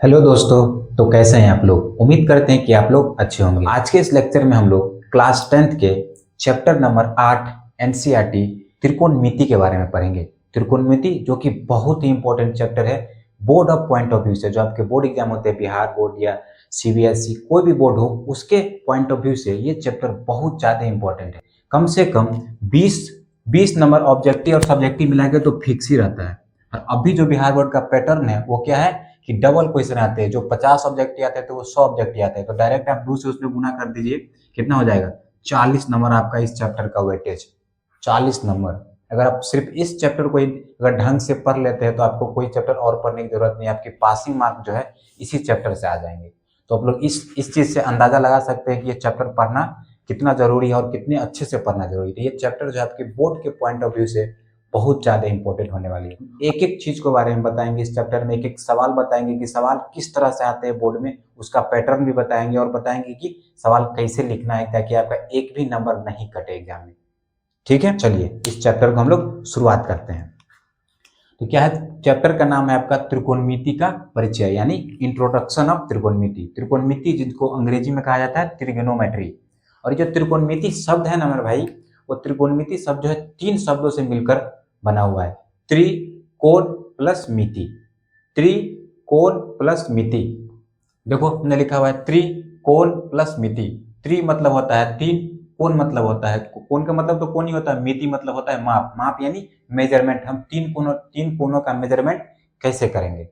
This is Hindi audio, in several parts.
हेलो दोस्तों। तो कैसे हैं आप लोग? उम्मीद करते हैं कि आप लोग अच्छे होंगे। आज के इस लेक्चर में हम लोग क्लास 10th के चैप्टर नंबर 8 एनसीईआरटी त्रिकोणमिति के बारे में पढ़ेंगे। त्रिकोणमिति जो कि बहुत ही इंपॉर्टेंट चैप्टर है board of point of view से। जो आपके बोर्ड एग्जाम होते हैं, बिहार बोर्ड या सीबीएसई कोई भी बोर्ड हो, उसके पॉइंट ऑफ व्यू से ये चैप्टर बहुत ज़्यादा इंपॉर्टेंट है। कम से कम 20 नंबर ऑब्जेक्टिव और सब्जेक्टिव मिला के तो फिक्स ही रहता है। और अभी जो बिहार बोर्ड का पैटर्न है वो क्या है कि डबल क्वेश्चन आते हैं। जो 50 ऑब्जेक्टिव आते हैं तो वो 100 ऑब्जेक्टिव आते हैं, तो डायरेक्ट आप 2 से उसमें गुना कर दीजिए, कितना हो जाएगा? 40 नंबर आपका इस चैप्टर का वेटेज। 40 नंबर। अगर आप सिर्फ इस चैप्टर को अगर ढंग से पढ़ लेते हैं तो आपको कोई चैप्टर और पढ़ने की जरूरत नहीं। आपकी पासिंग मार्क जो है इसी चैप्टर से आ जाएंगे। तो आप लोग इस चीज से अंदाजा लगा सकते हैं कि ये चैप्टर पढ़ना कितना जरूरी है और कितने अच्छे से पढ़ना जरूरी है। ये चैप्टर जो है आपके बोर्ड के पॉइंट ऑफ व्यू से बहुत ज्यादा इंपॉर्टेंट होने वाली है। एक एक चीज के बारे में बताएंगे इस चैप्टर में, एक एक सवाल बताएंगे कि सवाल किस तरह से आते हैं बोर्ड में, उसका पैटर्न भी बताएंगे और बताएंगे कि सवाल कैसे लिखना है ताकि आपका एक भी नंबर नहीं कटे एग्जाम में। ठीक है, चलिए इस चैप्टर को हम लोग शुरुआत करते हैं। तो क्या है? चैप्टर का नाम है आपका त्रिकोणमिति का परिचय, यानी इंट्रोडक्शन ऑफ त्रिकोणमिति। त्रिकोणमिति जिसको अंग्रेजी में कहा जाता है ट्रिग्नोमेट्री। और ये जो त्रिकोणमिति शब्द है ना मेरे भाई, वो त्रिकोणमिति शब्द जो है 3 शब्दों से मिलकर बना हुआ है। त्रिकोण प्लस मिति। त्रिकोण प्लस मिति। देखो हमने लिखा हुआ है त्रिकोण प्लस मिति। त्रि मतलब होता है 3, कोण मतलब होता है, कोण का मतलब तो कोण ही होता है, मिति मतलब होता है माप। माप यानी मेजरमेंट। हम 3 कोणों का मेजरमेंट कैसे करेंगे?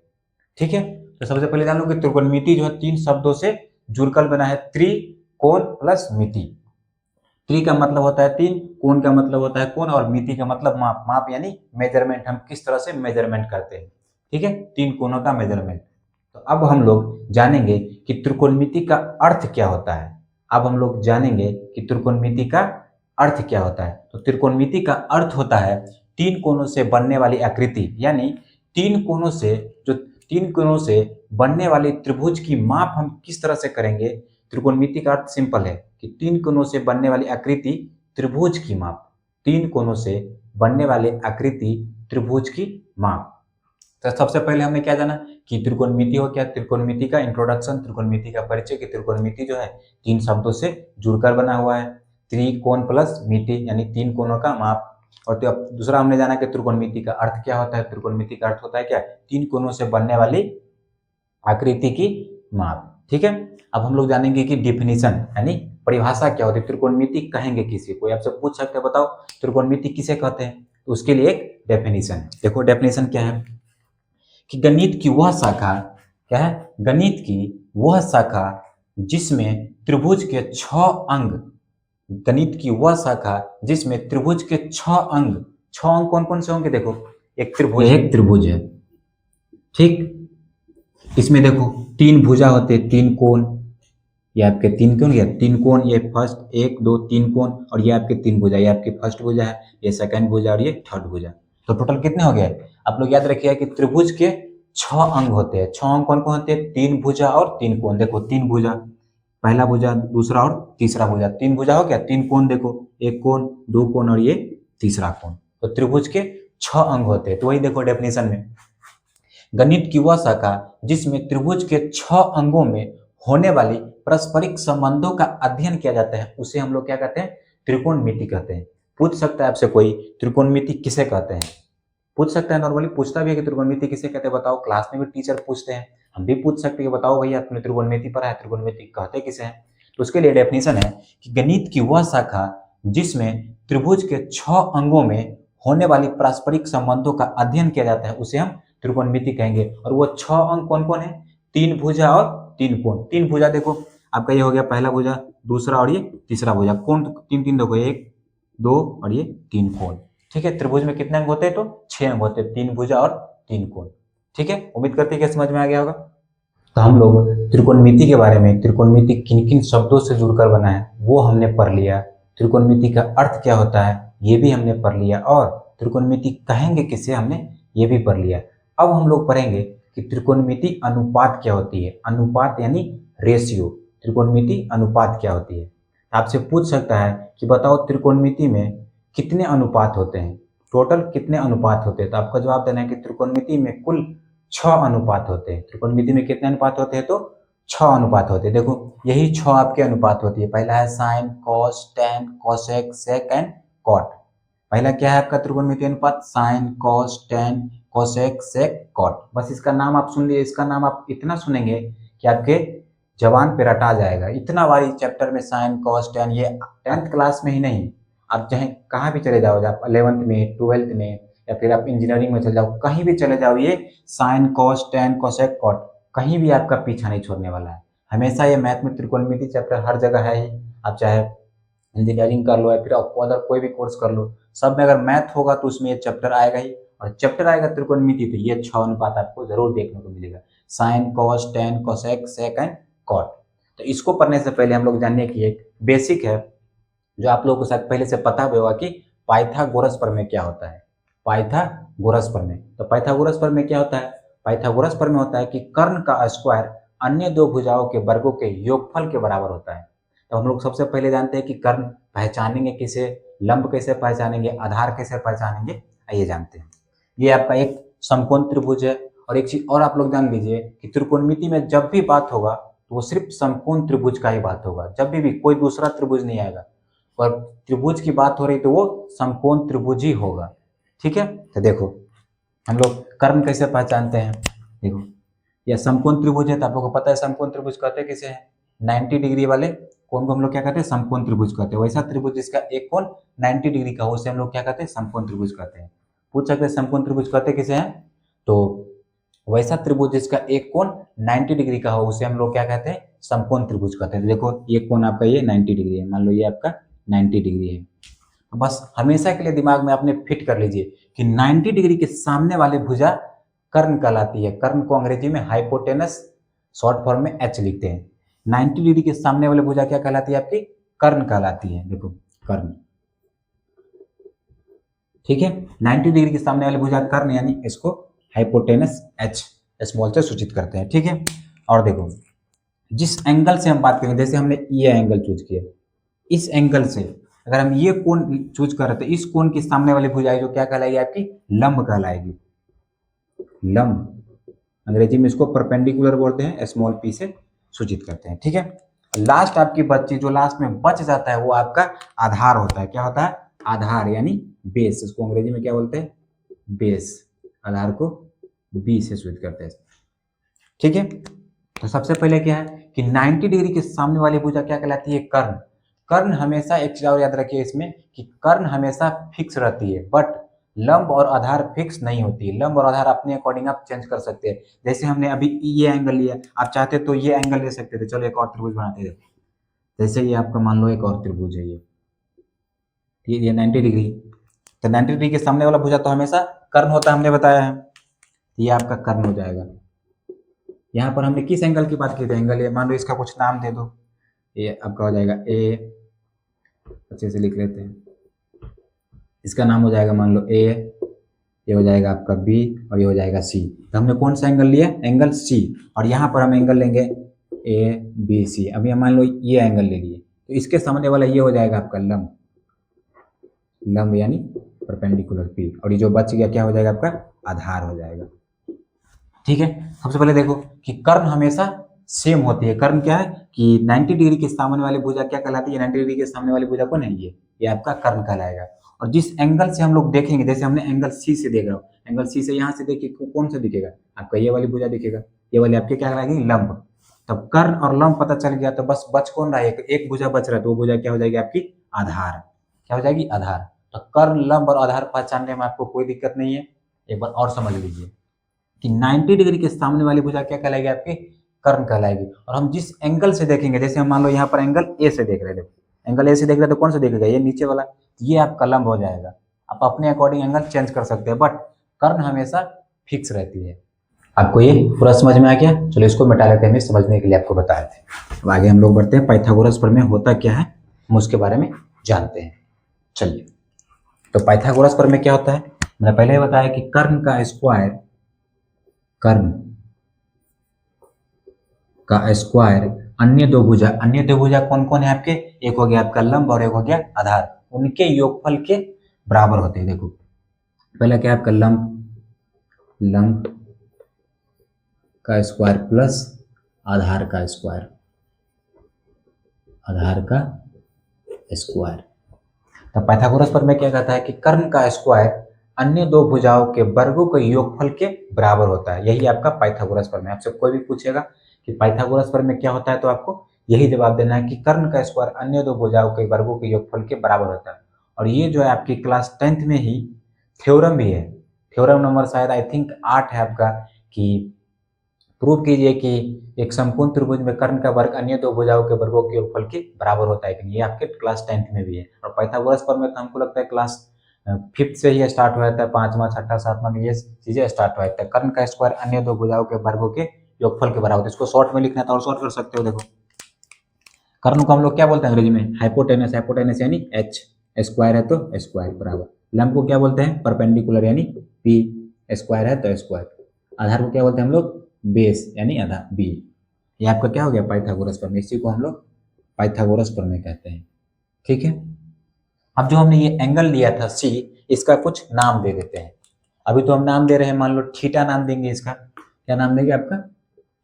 ठीक है, तो सबसे पहले जान लो कि त्रिकोणमिति जो है 3 शब्दों से जुड़कर बना है। त्रिकोण प्लस मिति। त्रि का मतलब होता है 3, कोण का मतलब होता है कोण, और मिति का मतलब माप। माप यानी मेजरमेंट, हम किस तरह से मेजरमेंट करते हैं। ठीक है, 3 कोणों का मेजरमेंट। तो अब हम लोग जानेंगे कि त्रिकोणमिति का अर्थ क्या होता है। अब हम लोग जानेंगे कि त्रिकोणमिति का अर्थ क्या होता है। तो त्रिकोणमिति का अर्थ होता है 3 कोणों से बनने वाली आकृति, यानी 3 कोणों से जो 3 कोणों से बनने वाली त्रिभुज की माप हम किस तरह से करेंगे। त्रिकोणमिति का अर्थ सिंपल है कि 3 कोणों से बनने वाली आकृति त्रिभुज की माप। 3 कोणों से बनने वाली आकृति त्रिभुज की माप। तो सबसे पहले हमने क्या जाना कि त्रिकोणमिति हो क्या। त्रिकोणमिति का इंट्रोडक्शन, त्रिकोणमिति का परिचय कि त्रिकोणमिति जो है 3 शब्दों से जुड़कर बना हुआ है। त्रिकोण प्लस मिति यानी 3 कोणों का माप। और तो अब दूसरा हमने जाना कि त्रिकोणमिति का अर्थ क्या होता है। त्रिकोणमिति का अर्थ होता है क्या? 3 कोणों से बनने वाली आकृति की माप। ठीक है, अब हम लोग जानेंगे कि डिफिनीशन यानी परिभाषा क्या होती है। त्रिकोणमिति कहेंगे किसे? कोई आपसे पूछ सकते हैं बताओ त्रिकोणमिति किसे कहते हैं, तो उसके लिए एक डेफिनेशन है। देखो डेफिनेशन क्या है कि गणित की वह शाखा, क्या है? गणित की वह शाखा जिसमें त्रिभुज के 6 अंग। गणित की वह शाखा जिसमें त्रिभुज के 6 अंग। 6 अंग कौन कौन से होंगे? देखो एक त्रिभुज, एक त्रिभुज है, ठीक। इसमें देखो 3 भुजा होते हैं, 3 कोण। ये आपके 3 कोण, ये 3 कोण, ये फर्स्ट 1 2 3 कोण, और ये आपके 3 भुजा। ये आपकी फर्स्ट भुजा है, ये सेकंड भुजा और ये थर्ड भुजा। तो टोटल कितने हो गए? आप लोग याद रखिए कि त्रिभुज के 6 अंग होते हैं। 6 अंग कौन कौन होते हैं? 3 भुजा और 3 कोण। देखो 3 भुजा, पहला भुजा, दूसरा और तीसरा भुजा। 3 भुजा हो गया, 3 कोण देखो, एक कोण, 2 कोण और ये तीसरा कोण। तो त्रिभुज के 6 अंग होते हैं। तो वही देखो डेफिनेशन में, गणित की वह शाखा जिसमें त्रिभुज के 6 अंगों में होने वाली पारस्परिक संबंधों का अध्ययन किया जाता है उसे हम लोग क्या कहते हैं? त्रिकोणमिति कहते हैं। पूछ सकता है आपसे कोई त्रिकोणमिति किसे कहते हैं? पूछ सकता है, नॉर्मली पूछता भी है कि त्रिकोणमिति किसे कहते हैं बताओ। क्लास में भी टीचर पूछते हैं, हम भी पूछ सकते हैं कि बताओ भैया तुमने त्रिकोणमिति पढ़ा है, त्रिकोणमिति कहते किसे हैं? तो उसके लिए डेफिनेशन है कि गणित की वह शाखा जिसमें त्रिभुज के 6 अंगों में होने वाली पारस्परिक संबंधों का अध्ययन किया जाता है उसे हम त्रिकोणमिति कहेंगे। और वो 6 अंग कौन कौन है? 3 भुजा और 3 कोण। 3 भुजा देखो आपका ये हो गया पहला भुजा, दूसरा और ये तीसरा भुजा। कोण 3 3 देखो, 1 2 और ये 3 कोण। ठीक है, त्रिभुज में कितने अंग होते हैं? तो 6 अंग होते हैं, 3 भुजा और 3 कोण। ठीक है, उम्मीद करते हैं कि समझ में आ गया होगा। तो हम लोग त्रिकोणमिति के बारे में, त्रिकोणमिति किन किन शब्दों से जुड़कर बना है वो हमने पढ़ लिया। त्रिकोणमिति का अर्थ क्या होता है ये भी हमने पढ़ लिया, और त्रिकोणमिति कहेंगे किसे हमने ये भी पढ़ लिया। अब हम लोग पढ़ेंगे कि त्रिकोणमिति अनुपात क्या होती है। अनुपात यानी रेशियो। त्रिकोणमिति अनुपात क्या होती है? आपसे पूछ सकता है कि बताओ त्रिकोणमिति में कितने अनुपात होते हैं, टोटल कितने अनुपात होते हैं। तो आपका जवाब देना है कि त्रिकोणमिति में कुल 6 अनुपात होते हैं। त्रिकोणमिति में कितने अनुपात होते हैं? तो 6 अनुपात होते हैं। देखो यही 6 आपके अनुपात होती है। पहला है sine, cos, tan, cosec, sec and cot. पहला क्या है आपका त्रिकोणमिति अनुपात? Sine, cos, tan, cosec, sec, cot. बस इसका नाम आप सुन लीजिए, इसका नाम आप इतना सुनेंगे कि आपके जबान पे रटा जाएगा। इतना बारी चैप्टर में साइन, कॉस, टेन, ये 10th क्लास में ही नहीं, आप चाहे कहाँ भी चले जाओ, आप 11th में, 12th में, या फिर आप इंजीनियरिंग में चले जाओ, कहीं भी चले जाओ, ये sine, cos, tan, cosec, cot कहीं भी आपका पीछा नहीं छोड़ने वाला है। हमेशा ये मैथ में त्रिकोणमिति चैप्टर हर जगह है ही। आप चाहे इंजीनियरिंग कर लो या फिर आपको अदर कोई भी कोर्स कर लो, सब में अगर मैथ होगा तो उसमें ये चैप्टर आएगा ही। और चैप्टर आएगा त्रिकोणमिति तो ये 6 अनुपात आपको जरूर देखने को मिलेगा। Sine, cos, tan, cosec, sec and cot. तो इसको पढ़ने से पहले हम लोग जानने की एक बेसिक है जो आप लोगों को शायद पहले से पता भी होगा कि पाइथागोरस प्रमेय क्या होता है। पाइथागोरस प्रमेय, तो पाइथागोरस प्रमेय क्या होता है? पाइथागोरस प्रमेय होता है कि कर्ण का स्क्वायर अन्य दो भुजाओं के वर्गों के योगफल के बराबर होता है। तो हम लोग सबसे पहले जानते हैं कि कर्ण पहचानेंगे किसे, लंब कैसे पहचानेंगे, आधार कैसे पहचानेंगे, आइए जानते हैं। ये आपका एक समकोण त्रिभुज है। और एक चीज और आप लोग जान लीजिए कि त्रिकोणमिति में जब भी बात होगा तो वो सिर्फ समकोण त्रिभुज का ही बात होगा, जब भी कोई दूसरा त्रिभुज नहीं आएगा। और त्रिभुज की बात हो रही तो वो समकोण त्रिभुज ही होगा। ठीक है, तो देखो हम लोग कर्ण कैसे पहचानते हैं। देखो यह समकोण त्रिभुज है, तो आप लोगों को पता है समकोण त्रिभुज कहते हैं किसे हैं? 90 डिग्री वाले कोण को हम लोग क्या कहते हैं? समकोण त्रिभुज कहते हैं। वैसा त्रिभुज जिसका एक कोण 90 डिग्री का हो उसे हम लोग क्या कहते हैं? समकोण त्रिभुज कहते हैं। पूछ सकते हैं समकोण त्रिभुज कहते किसे हैं? तो वैसा त्रिभुज जिसका एक कोण 90 डिग्री का हो उसे हम लोग क्या कहते हैं? समकोण त्रिभुज कहते हैं। तो देखो ये कोण आपका ये 90 डिग्री है, मान लो ये आपका 90 डिग्री है। तो बस हमेशा के लिए दिमाग में आपने फिट कर लीजिए कि 90 डिग्री के सामने वाली भुजा कर्ण कहलाती है। कर्ण को अंग्रेजी में हाइपोटेनस, शॉर्ट फॉर्म में एच लिखते हैं। 90 डिग्री के सामने वाली भुजा क्या कहलाती है? आपकी कर्ण कहलाती है। देखो कर्ण, ठीक है, 90 डिग्री के सामने वाली भुजा कर्ण, यानी इसको हाइपोटेनस एच स्मॉल से सूचित करते हैं। ठीक है, और देखो जिस एंगल से हम बात करेंगे, जैसे हमने ये एंगल चूज किया, इस एंगल से अगर हम ये कोण चूज कर रहे तो इस कोण के सामने वाली भुजाएं जो क्या कहलाएगी? आपकी लंब कहलाएगी। लंब, अंग्रेजी में इसको परपेंडिकुलर बोलते हैं, स्मॉल पी से सूचित करते हैं। ठीक है, लास्ट आपकी बच्ची जो लास्ट में बच जाता है वो आपका आधार होता है। क्या होता है? आधार, यानी बेस। इसको अंग्रेजी में क्या बोलते हैं? बेस। आधार को बी से सूचित करते हैं। ठीक है, तो सबसे पहले क्या है कि 90 डिग्री के सामने वाली भुजा क्या कहलाती है? कर्ण। कर्ण हमेशा, एक चीज और याद रखिए इसमें कि कर्ण हमेशा फिक्स रहती है, बट लंब और आधार फिक्स नहीं होती है। लंब और आधार अपने अकॉर्डिंग आप चेंज कर सकते हैं। जैसे हमने अभी ये एंगल लिया, आप चाहते तो ये एंगल ले सकते थे। चलो एक और त्रिभुज बनाते थे। जैसे ये आपका मान लो एक और त्रिभुज है, ये 90 डिग्री, तो 90 डिग्री के सामने वाला भुजा तो हमेशा कर्ण होता है, हमने बताया है। ये आपका कर्ण हो जाएगा। यहाँ पर हमने किस एंगल की बात की थी? एंगल ये, मान लो इसका कुछ नाम दे दो। ये आपका हो जाएगा ए, अच्छे से लिख लेते हैं। इसका नाम हो जाएगा मान लो ए, ये हो जाएगा आपका बी, और ये हो जाएगा सी। तो हमने कौन सा एंगल लिया? Angle C. और यहाँ पर हम एंगल लेंगे ए बी सी। अभी हम मान लो ये एंगल ले लिए, तो इसके सामने वाला ये हो जाएगा आपका लंब, लंब यानी परपेंडिकुलर पी। और ये जो बच गया क्या हो जाएगा? आपका आधार हो जाएगा। ठीक है, सबसे पहले देखो कि कर्ण हमेशा सेम होती है। कर्ण क्या है कि 90 डिग्री के सामने वाली भुजा क्या कहलाती है? 90 डिग्री के सामने वाली भुजा कौन है? ये आपका कर्ण कहलाएगा। और जिस एंगल से हम लोग देखेंगे, जैसे हमने एंगल सी से देख रहा हूँ, एंगल सी से यहाँ से देखिए कौन सा दिखेगा? आपका ये वाली भुजा दिखेगा। ये वाली आपकी क्या कहलाएगी? लंब। तब कर्ण और लंब पता चल गया, तो बस बच कौन रहा है? एक भुजा बच रहा है, तो वो भुजा क्या हो जाएगी? आपकी आधार। क्या हो जाएगी? आधार। तो कर्ण, लंब और आधार पहचानने में आपको कोई दिक्कत नहीं है। एक बार और समझ लीजिए कि 90 डिग्री के सामने वाली भुजा क्या कहलाएगी? आपकी कर्ण कहलाएगी। और हम जिस एंगल से देखेंगे, जैसे हम मान लो यहाँ पर एंगल ए से देख रहे थे, एंगल ए से देख रहे तो कौन सा दिखेगा? ये नीचे वाला, ये आपका लंब हो जाएगा। आप अपने अकॉर्डिंग एंगल चेंज कर सकते हैं, बट कर्ण हमेशा फिक्स रहती है। आपको ये पूरा समझ में आ गया? चलो इसको मिटा लेते हैं, समझने के लिए आपको बताए थे। अब आगे हम लोग बढ़ते हैं, पाइथागोरस प्रमेय होता क्या है हम उसके बारे में जानते हैं। चलिए, तो पाइथागोरस प्रमेय क्या होता है? मैंने पहले ही बताया कि कर्ण का स्क्वायर, कर्ण का स्क्वायर अन्य दो भुजा कौन कौन है आपके? एक हो गया आपका लंब और एक हो गया आधार, उनके योगफल के बराबर होते हैं। देखो पहला क्या है आपका? लंब, लंब का स्क्वायर प्लस आधार का स्क्वायर, आधार का स्क्वायर। तो पाइथागोरस प्रमेय क्या कहता है कि कर्ण का स्क्वायर अन्य दो भुजाओं के वर्गों के योगफल के बराबर होता है। यही आपका पाइथागोरस प्रमेय। आपसे कोई भी पूछेगा कि पाइथागोरस प्रमेय क्या होता है तो आपको यही जवाब देना है कि कर्ण का स्क्वायर अन्य दो भुजाओं के वर्गों के योगफल के बराबर होता है। और ये जो है आपकी क्लास 10th में ही थ्योरम भी है। थ्योरम नंबर शायद आई थिंक 8 है आपका, कि प्रूव कीजिए कि एक समकोण त्रिभुज में कर्ण का वर्ग अन्य दो भुजाओं के वर्गों के योगफल के बराबर होता है कि नहीं। ये आपके क्लास 10th में भी है। और पाइथागोरस प्रमेय तो हमको लगता है क्लास 5th से ही स्टार्ट हुआ था, 5वां 6ठा 7वां में ये चीजें स्टार्ट हुआ था। कर्ण का स्क्वायर अन्य दो भुजाओं के वर्गों के योगफल के बराबर। इसको शॉर्ट में लिखना था और शॉर्ट कर सकते हो। देखो कर्ण को हम लोग क्या बोलते हैं अंग्रेजी में? हाइपोटेनस। हाइपोटेनस यानी एच, स्क्वायर है तो स्क्वायर बराबर। लंब को क्या बोलते हैं? परपेंडिकुलर यानी पी, स्क्वायर है तो स्क्वायर। आधार को क्या बोलते हैं हम लोग? बेस यानी आधा बी। ये आपका क्या हो गया? पाइथागोरस प्रमेय। इसी को हम लोग पाइथागोरस प्रमेय कहते हैं। ठीक है। अब जो हमने ये एंगल लिया था सी, इसका कुछ नाम दे देते हैं। अभी तो हम नाम दे रहे हैं, मान लो थीटा नाम देंगे इसका। क्या नाम देंगे आपका?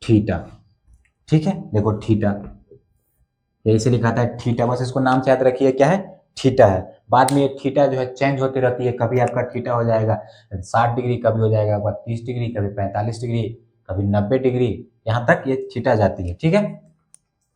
थीटा। ठीक है, देखो थीटा यही से लिखा था थीटा, बस इसको नाम से याद रखिए क्या है? थीटा है। बाद में ये थीटा जो है चेंज होती रहती है। कभी आपका थीटा हो जाएगा 60 डिग्री, कभी हो जाएगा 32 डिग्री, कभी 45 डिग्री, कभी 90 डिग्री, यहाँ तक ये थीटा जाती है। ठीक है,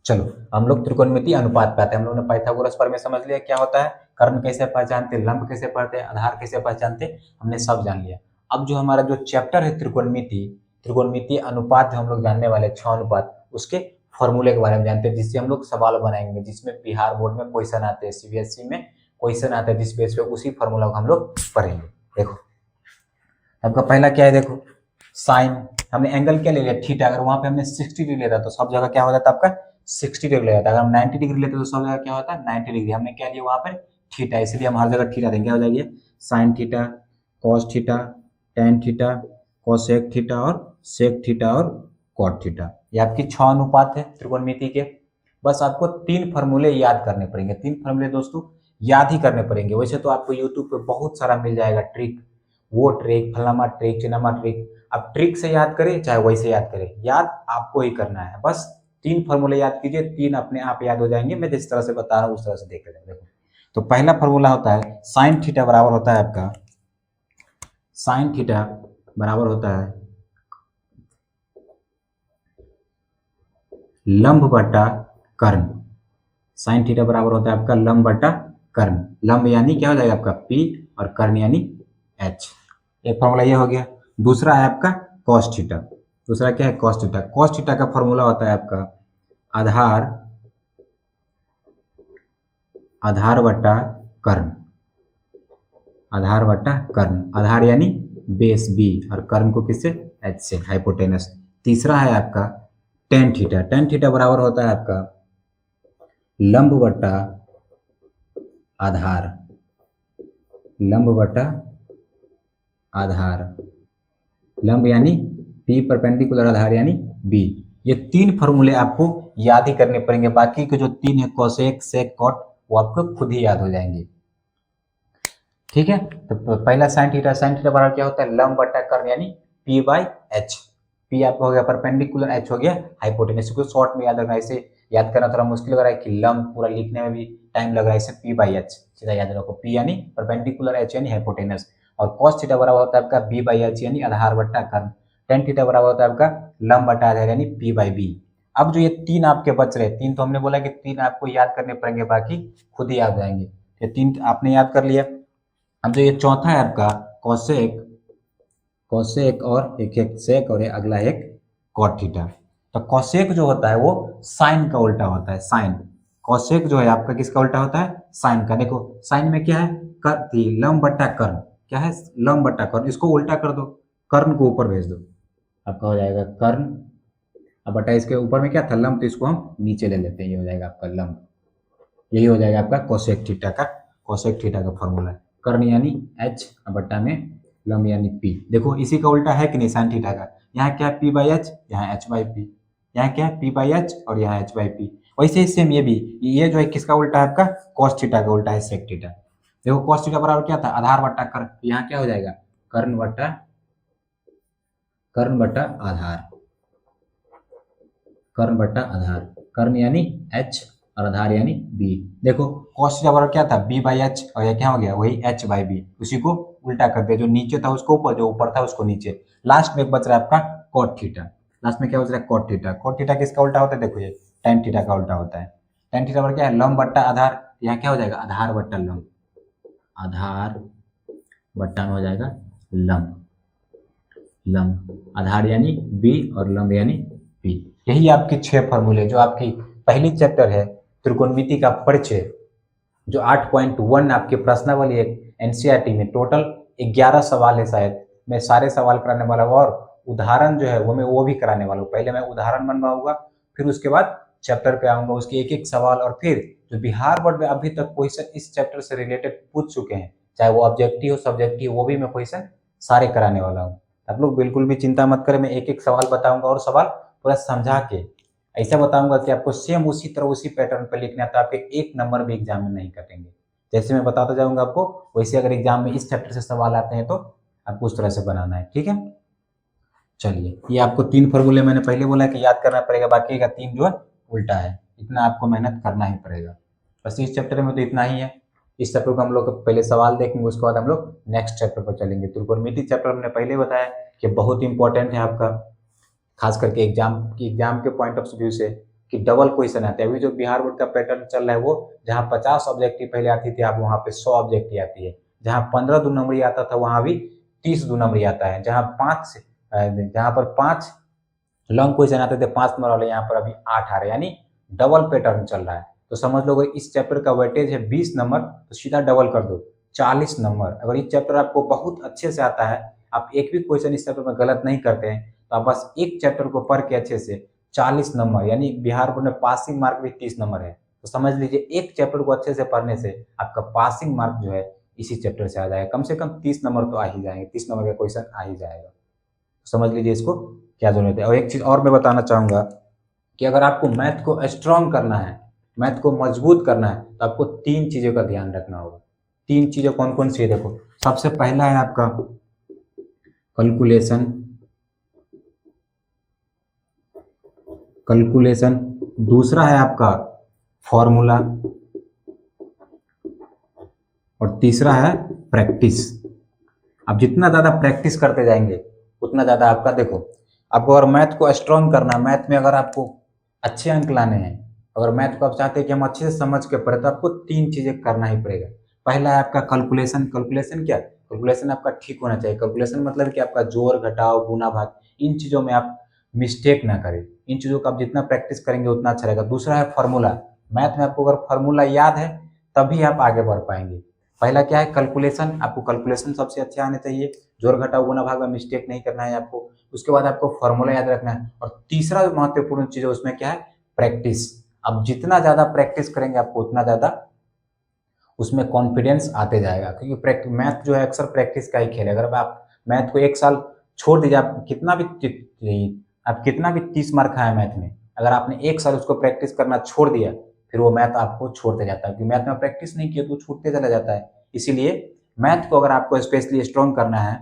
चलो हम लोग त्रिकोणमितीय अनुपात पे आते हैं। हम लोगों ने पाइथागोरस प्रमेय समझ लिया क्या होता है, कर्ण कैसे पहचानते, लंब कैसे पढ़ते, आधार कैसे पहचानते, हमने सब जान लिया। अब जो हमारा जो चैप्टर है त्रिकोणमिति, त्रिकोणमितीय अनुपात हम लोग जानने वाले 6 अनुपात, उसके फॉर्मूले के बारे में जानते हैं, जिससे हम लोग सवाल बनाएंगे, जिसमें बिहार बोर्ड में क्वेश्चन आते हैं, सीबीएसई में क्वेश्चन आते हैं, जिस बेस पे उसी फॉर्मूला को हम लोग पढ़ेंगे। देखो आपका पहला क्या है? देखो साइन, हमने एंगल क्या ले लिया? थीटा। अगर वहां पे हमने 60 डिग्री लेता तो सब जगह क्या हो जाता आपका? 60 डिग्री लेता। अगर हम 90 डिग्री लेते तो सब जगह क्या होता है? 90 डिग्री। हमने क्या लिया वहां पर? थीटा, इसलिए हम हर जगह थीटा देंगे। क्या हो जाएगी? Sine theta, cos theta, tan theta, cosec theta और सेक थीटा और कॉट थीटा। ये आपकी 6 अनुपात है त्रिकोणमिति के। बस आपको 3 फॉर्मूले याद करने पड़ेंगे। 3 फॉर्मूले दोस्तों याद ही करने पड़ेंगे। वैसे तो आपको यूट्यूब पे बहुत सारा मिल जाएगा ट्रिक, वो ट्रिक, फलामा ट्रिक, चिनामा ट्रिक। अब ट्रिक से याद करें चाहे वैसे याद करें, याद आपको ही करना है। बस 3 फॉर्मूले याद कीजिए, 3 अपने आप याद हो जाएंगे। मैं जिस तरह से बता रहा हूँ उस तरह से देख लेंगे। देखो तो पहला फॉर्मूला होता है साइन थीटा बराबर होता है आपका, साइन थीटा बराबर होता है लंब बटा कर्ण। साइन थीटा बराबर होता है आपका लंब बटा कर्ण। लंब यानी क्या हो जाएगा आपका? पी, और कर्ण यानी एच। एक फॉर्मूला ये हो गया। दूसरा है आपका कॉस थीटा। दूसरा क्या है? Cos theta. कॉस थीटा का फॉर्मूला होता है आपका आधार, आधार बटा कर्ण, आधार बटा कर्ण। आधार यानी बेस बी, और कर्ण को किससे? एच से, हाइपोटेनस। तीसरा है आपका टेन थीटा। टेन थीटा बराबर होता है आपका लंब बटा आधार, लंब बटा आधार। लंब यानी पी, परपेंडिकुलर आधार यानी बी। ये 3 फॉर्मूले आपको याद ही करने पड़ेंगे। बाकी के जो 3 है कोसेक, सेक, कॉट, वो आपको खुद ही याद हो जाएंगे। ठीक है, तो पहला साइन थीटा। साइन थीटा बराबर क्या होता है? लंब बटा कर्ण यानी पी बाई एच। पी आपका हो गया परपेंडिकुलर, एच हो गया हाइपोटेनस। को शॉर्ट में याद रखना, इसे याद करना थोड़ा मुश्किल लग रहा है कि लंब पूरा लिखने में भी टाइम लग रहा है, इसे पी बाई एच सीधा याद रखो। पी यानी परपेंडिकुलर, एच यानी हाइपोटेनस, और कॉस थीटा बराबर होता है आपका बी बाई एच यानी आधार बट्टा कर्ण। टेन थीटा बराबर होता है आपका लंब बटा आधार यानी पी बाई बी। अब जो ये 3 आपके बच रहे, 3 तो हमने बोला कि 3 आपको याद करने पड़ेंगे, बाकी खुद ही याद हो जाएंगे। ये 3 आपने याद कर लिया। अब जो ये चौथा है आपका कोसेक, कोसेक और एक सेक, और ये अगला एक कॉट थीटा। तो कोसेक जो होता है वो साइन का उल्टा होता है। साइन, कोसेक जो है आपका किसका उल्टा होता है? साइन का। देखो साइन में क्या है? लंब बट्टा कर्ण। क्या है? लंब बट्टा कर्ण। इसको उल्टा कर दो, कर्ण को ऊपर भेज दो, आपका हो जाएगा कर्ण। अब बटा इसके ऊपर में क्या था? लंब, तो इसको हम नीचे ले लेते हैं, ये हो जाएगा आपका लंब। यही हो जाएगा आपका कोसेक थीटा का, कोसेक थीटा का फॉर्मूला। कर्ण यानी एच, बट्टा में लंब यानी पी। देखो इसी का उल्टा है कि नहीं? साइन थीटा का। यहाँ क्या है? पी बाई एच, यहाँ एच बाई पी। यहाँ क्या है? पी बाई एच और यहाँ एच बाई पी। वैसे ही सेम ये भी, ये जो है किसका उल्टा है? आपका कॉस थीटा का उल्टा है, सेक थीटा। देखो कॉस थीटा बराबर क्या था? आधार बट्टा कर्ण। यहाँ क्या हो जाएगा? कर्ण बट्टा, कर्ण बट्टा आधार। कर्ण बट्टा आधार, कर्ण यानी h और आधार यानी b। देखो कॉस थीटा बराबर क्या था, b बाई एच, और यह क्या हो गया, वही h बाई b। उसी को उल्टा कर दिया, जो नीचे था उसको ऊपर, जो ऊपर था उसको नीचे। लास्ट में बच रहा है आपका कॉट थीटा। लास्ट में क्या बच रहा है, कॉट थीटा। कॉट थीटा किसका उल्टा होता है, देखो ये tan थीटा का उल्टा होता है। tan थीटा बराबर क्या है, लंब बट्टा आधार। यहाँ क्या हो जाएगा, आधार बट्टा लंब, आधार बट्टा में हो जाएगा लंब, लंब आधार यानी b और लंब यानी p। यही आपके 6 फॉर्मूले जो आपकी पहली चैप्टर है त्रिकोणमिति का परिचय, जो 8.1 आपके प्रश्नावली एक एनसीईआरटी में टोटल 11 सवाल है। शायद मैं सारे सवाल कराने वाला हूँ, और उदाहरण जो है वो भी कराने वाला हूँ। पहले मैं उदाहरण बनवाऊंगा, फिर उसके बाद चैप्टर पे आऊंगा, उसके एक एक सवाल, और फिर जो बिहार बोर्ड में अभी तक क्वेश्चन इस चैप्टर से रिलेटेड पूछ चुके हैं, चाहे वो ऑब्जेक्टिव हो सब्जेक्टिव, वो भी मैं क्वेश्चन सारे कराने वाला हूँ। आप लोग बिल्कुल भी चिंता मत करें, मैं एक एक सवाल बताऊंगा, और सवाल पूरा समझा के ऐसा बताऊंगा कि आपको सेम उसी तरह उसी पैटर्न पर लिखना है, तो आपके एक नंबर भी एग्जाम में नहीं कटेंगे। जैसे मैं बताता जाऊंगा आपको, वैसे अगर एग्जाम में इस चैप्टर से सवाल आते हैं तो आपको उस तरह से बनाना है, ठीक है। चलिए, ये आपको 3 फॉर्मूले मैंने पहले बोला कि याद करना पड़ेगा, बाकी का 3 जो है उल्टा है, इतना आपको मेहनत करना ही पड़ेगा। बस इस चैप्टर में तो इतना ही है। इस चैप्टर को हम लोग पहले सवाल देखेंगे, उसके बाद हम लोग नेक्स्ट चैप्टर पर चलेंगे। त्रिकोणमिति चैप्टर हमने पहले बताया कि बहुत इंपॉर्टेंट है आपका, खास करके एग्जाम के पॉइंट ऑफ व्यू से, कि डबल क्वेश्चन आते हैं। अभी जो बिहार बोर्ड का पैटर्न चल रहा है, वो जहाँ 50 ऑब्जेक्टिव पहले आती थी, आप वहाँ पे 100 ऑब्जेक्टिव आती है। जहाँ 15 दो नंबरी आता था, वहाँ भी 30 दो नंबरी आता है। जहाँ पर 5 लॉन्ग क्वेश्चन आते थे 5 नंबर वाले, यहाँ पर अभी 8 आ रहे हैं, यानी डबल पैटर्न चल रहा है। तो समझ लो इस चैप्टर का वेटेज है 20 नंबर, तो सीधा डबल कर दो 40 नंबर। अगर ये चैप्टर आपको बहुत अच्छे से आता है, आप एक भी क्वेश्चन इस चैप्टर में गलत नहीं करते हैं, तो आप बस एक चैप्टर को पढ़ के अच्छे से 40 नंबर, यानी बिहार बोर्ड में पासिंग मार्क भी 30 नंबर है, तो समझ लीजिए एक चैप्टर को अच्छे से पढ़ने से आपका पासिंग मार्क जो है इसी चैप्टर से आ जाएगा। कम से कम 30 नंबर तो आ ही जाएंगे, 30 नंबर का क्वेश्चन आ ही जाएगा। समझ लीजिए इसको क्या जरूरत है। और एक चीज और मैं बताना चाहूंगा कि अगर आपको मैथ को स्ट्रांग करना है, मैथ को मजबूत करना है, तो आपको 3 चीजों का ध्यान रखना होगा। 3 चीजें कौन कौन सी है, देखो सबसे पहला है आपका कैलकुलेशन, कैलकुलेशन। दूसरा है आपका फॉर्मूला, और तीसरा है प्रैक्टिस। आप जितना ज्यादा प्रैक्टिस करते जाएंगे उतना ज्यादा आपका, देखो आपको अगर मैथ को स्ट्रांग करना, मैथ में अगर आपको अच्छे अंक लाने हैं, अगर मैथ को आप चाहते हैं कि हम अच्छे से समझ के पढ़े, तो आपको 3 चीजें करना ही पड़ेगा। पहला है आपका कैलकुलेशन। कैलकुलेशन क्या, कैलकुलेशन आपका ठीक होना चाहिए। कैलकुलेशन मतलब कि आपका जोड़ घटाव गुना भाग, इन चीजों में आप मिस्टेक ना करें। इन चीजों का आप जितना प्रैक्टिस करेंगे उतना अच्छा रहेगा। दूसरा है फॉर्मूला। मैथ में आपको अगर फॉर्मूला याद है तभी आप आगे बढ़ पाएंगे। पहला क्या है, कैलकुलेशन। आपको कैलकुलेशन सबसे अच्छे आने चाहिए, जोड़ घटाव गुना भाग में मिस्टेक नहीं करना है आपको। उसके बाद आपको फॉर्मूला याद रखना है, और तीसरा जो महत्वपूर्ण चीज है उसमें क्या है, प्रैक्टिस। अब जितना ज्यादा प्रैक्टिस करेंगे आपको उतना ज्यादा उसमें कॉन्फिडेंस आते जाएगा, क्योंकि मैथ जो है अक्सर प्रैक्टिस का ही खेल है। अगर आप मैथ को एक साल छोड़ दीजिए, आप कितना भी 30 मार्क खाए मैथ में, अगर आपने एक साल उसको प्रैक्टिस करना छोड़ दिया, फिर वो मैथ आपको छोड़ते जाता है, क्योंकि मैथ में प्रैक्टिस नहीं किया तो छूटते चला जाता है। इसीलिए मैथ को अगर आपको स्पेशली स्ट्रॉन्ग करना है,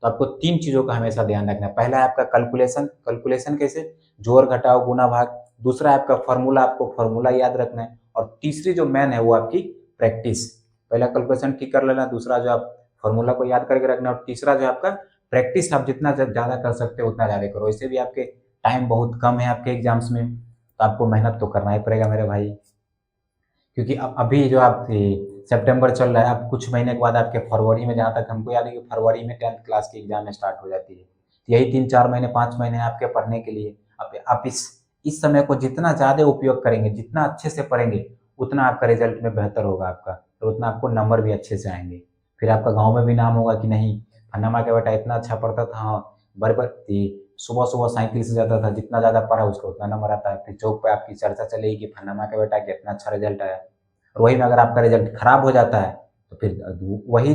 तो आपको 3 चीजों का हमेशा ध्यान रखना है। पहला है आपका कैलकुलेशन। कैलकुलेशन कैसे, जोड़ घटाव गुना भाग। दूसरा है आपका फॉर्मूला, आपको फॉर्मूला याद रखना है। और तीसरी जो मैन है वो आपकी प्रैक्टिस। पहला कैलकुलेशन ठीक कर लेना, दूसरा जो आप फॉर्मूला को याद करके रखना, और तीसरा जो आपका प्रैक्टिस। आप जितना ज्यादा कर सकते हो उतना ज्यादा करो। इससे भी आपके टाइम बहुत कम है आपके एग्जाम्स में, तो आपको मेहनत तो करना ही पड़ेगा मेरे भाई, क्योंकि अब अभी जो आप सितंबर चल रहा है, अब कुछ महीने के बाद आपके फरवरी में, जहाँ तक हमको याद है कि फरवरी में 10th क्लास की एग्जाम स्टार्ट हो जाती है। तो यही 3-4 महीने 5 महीने आपके पढ़ने के लिए। आप इस समय को जितना ज़्यादा उपयोग करेंगे, जितना अच्छे से पढ़ेंगे, उतना आपका रिजल्ट में बेहतर होगा आपका, तो उतना आपको नंबर भी अच्छे से आएंगे। फिर आपका गाँव में भी नाम होगा कि नहीं, फन्ना के बेटा इतना अच्छा पढ़ता था, हाँ बराबर सुबह सुबह साइकिल से जाता था, जितना ज़्यादा पढ़ा उसको उतना नंबर आता है। फिर चौक पे आपकी चर्चा चलेगी कि फन्ना के बेटा कितना अच्छा रिजल्ट आया। और वही में अगर आपका रिजल्ट खराब हो जाता है, तो फिर वही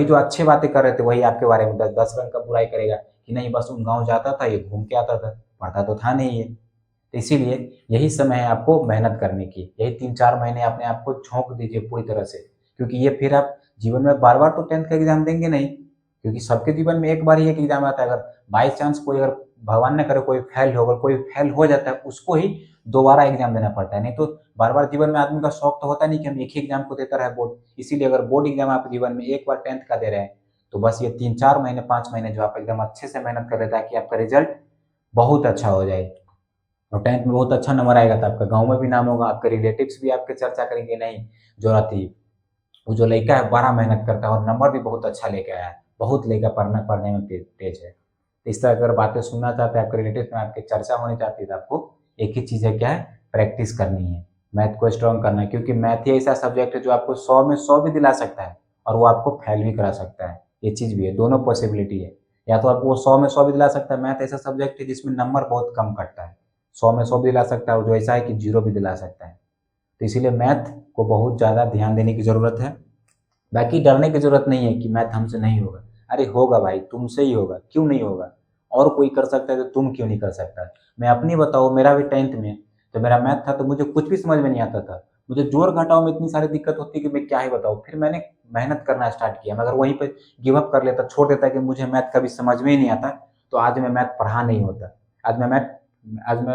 जो अच्छे बातें कर रहे थे, वही आपके बारे में 10 रंग का बुराई करेगा कि नहीं बस उन गाँव जाता था, ये घूम के आता था, पढ़ता तो था नहीं ये। तो इसीलिए यही समय है आपको मेहनत करने की। यही 3-4 महीने अपने आप को झोंक दीजिए पूरी तरह से, क्योंकि ये फिर आप जीवन में बार बार तो 10th का एग्जाम देंगे नहीं, क्योंकि सबके जीवन में एक बार ही एक एग्जाम आता है। अगर बाई चांस कोई अगर भगवान न करे कोई फेल हो, अगर कोई फेल हो जाता है उसको ही दोबारा एग्जाम देना पड़ता है, नहीं तो बार बार जीवन में आदमी का शौक तो होता नहीं कि हम एक ही एग्जाम को देता रहे बोर्ड। इसीलिए अगर बोर्ड एग्जाम आप जीवन में एक बार 10th का दे रहे हैं तो बस ये 3-4 महीने 5 महीने जो आप एकदम अच्छे से मेहनत कर रहे ताकि आपका रिजल्ट बहुत अच्छा हो जाए और 10th में बहुत अच्छा नंबर आएगा तो आपका गांव में भी नाम होगा, आपके रिलेटिव्स भी आपके चर्चा करेंगे, नहीं जो रहती वो जो लड़का है बड़ा मेहनत करता है और नंबर भी बहुत अच्छा लेके आया है, बहुत लड़का पढ़ने में तेज है। तो इस तरह अगर बातें सुनना चाहते हैं, आपके रिलेटिव में आपकी चर्चा होनी चाहती है तो आपको एक ही चीज़ है, क्या है, प्रैक्टिस करनी है, मैथ को स्ट्रॉन्ग करना है, क्योंकि मैथ ही ऐसा सब्जेक्ट है जो आपको 100 में 100 भी दिला सकता है और वो आपको फेल भी करा सकता है। ये चीज़ भी है, दोनों पॉसिबिलिटी है, या तो आपको 100 में 100 भी दिला सकता है। मैथ ऐसा सब्जेक्ट है जिसमें नंबर बहुत कम कटता है, 100 में 100 भी दिला सकता है और जो ऐसा है कि 0 भी दिला सकता है। तो इसीलिए मैथ को बहुत ज़्यादा ध्यान देने की ज़रूरत है। बाकी डरने की जरूरत नहीं है कि मैथ हमसे नहीं होगा, अरे होगा भाई, तुमसे ही होगा, क्यों नहीं होगा, और कोई कर सकता है तो तुम क्यों नहीं कर सकता। मैं अपनी बताऊँ, मेरा भी 10th में जब मेरा मैथ था तो मुझे कुछ भी समझ में नहीं आता था, मुझे जोड़ घटाव में इतनी सारी दिक्कत होती कि मैं क्या ही बताऊँ। फिर मैंने मेहनत करना स्टार्ट किया, मगर वहीं पर गिव अप कर लेता, छोड़ देता कि मुझे मैथ कभी समझ में ही नहीं आता, तो आज मैं मैथ पढ़ा नहीं होता, आज मैं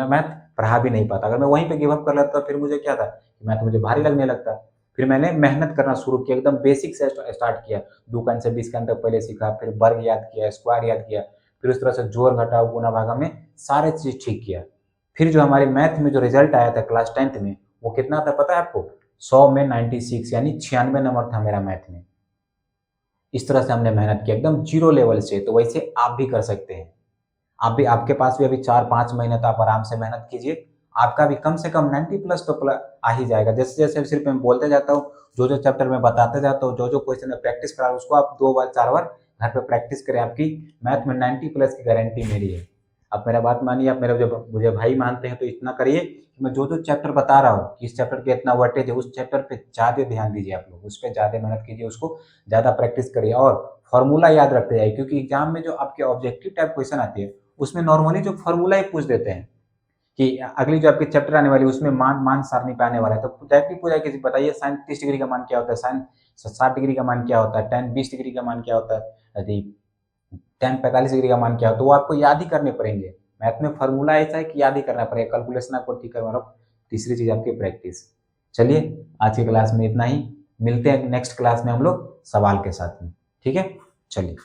मैथ पढ़ा भी नहीं पाता। अगर मैं वहीं पे गिव अप कर लेता फिर मुझे क्या था, मैथ मुझे भारी लगने लगता। फिर मैंने मेहनत करना शुरू किया, एकदम बेसिक से स्टार्ट किया, 2 से 20 तक पहले सीखा, फिर वर्ग याद किया, स्क्वायर याद किया, फिर उस तरह से जोड़ घटाव गुणा भागा में सारे चीज ठीक किया। फिर जो हमारे मैथ में जो रिजल्ट आया था क्लास 10th में, वो कितना था पता है आपको, 100 में 96, यानी 96 नंबर था मेरा मैथ में। इस तरह से हमने मेहनत की एकदम जीरो लेवल से। तो वैसे आप भी कर सकते हैं, आप भी, आपके पास भी अभी 4-5 महीने तो आप आराम से मेहनत कीजिए, आपका भी कम से कम 90 प्लस तो आ ही जाएगा। जैसे जैसे सिर्फ मैं बोलते जाता हूँ, जो जो चैप्टर में बताते जाता हूँ, जो जो क्वेश्चन में प्रैक्टिस करा उसको आप 2 बार 4 बार घर पे प्रैक्टिस करें, आपकी मैथ में 90 प्लस की गारंटी मेरी है। आप मेरा बात मानिए, आप मेरा जो मुझे भाई मानते हैं तो इतना करिए कि मैं जो जो चैप्टर बता रहा हूँ, इस चैप्टर पे इतना वर्टेज है, उस चैप्टर पे ज़्यादा ध्यान दीजिए, आप लोग उस पर ज़्यादा मेहनत कीजिए, उसको ज़्यादा प्रैक्टिस करिए और फॉर्मूला याद रखते जाइए, क्योंकि एग्जाम में जो आपके ऑब्जेक्टिव टाइप क्वेश्चन आती है उसमें नॉर्मली जो फॉर्मूला ही पूछ देते हैं कि अगली जो आपकी चैप्टर आने वाली है उसमें मान मान सारणी पे आने वाला है, तो डायरेक्टली पूछा कि बताइए साइन 30 डिग्री का मान क्या होता है, साइन 60 डिग्री का मान क्या होता है, टेन 20 डिग्री का मान क्या होता है, यदि टेन 45 डिग्री का मान क्या होता है, तो वो आपको याद ही करने पड़ेंगे। मैथ में फॉर्मूला ऐसा है कि याद ही करना पड़ेगा, कैलकुलेशन आपको ठीक करना। तीसरी चीज आपकी प्रैक्टिस। चलिए आज की क्लास में इतना ही, मिलते हैं नेक्स्ट क्लास में हम लोग सवाल के साथ में, ठीक है, चलिए।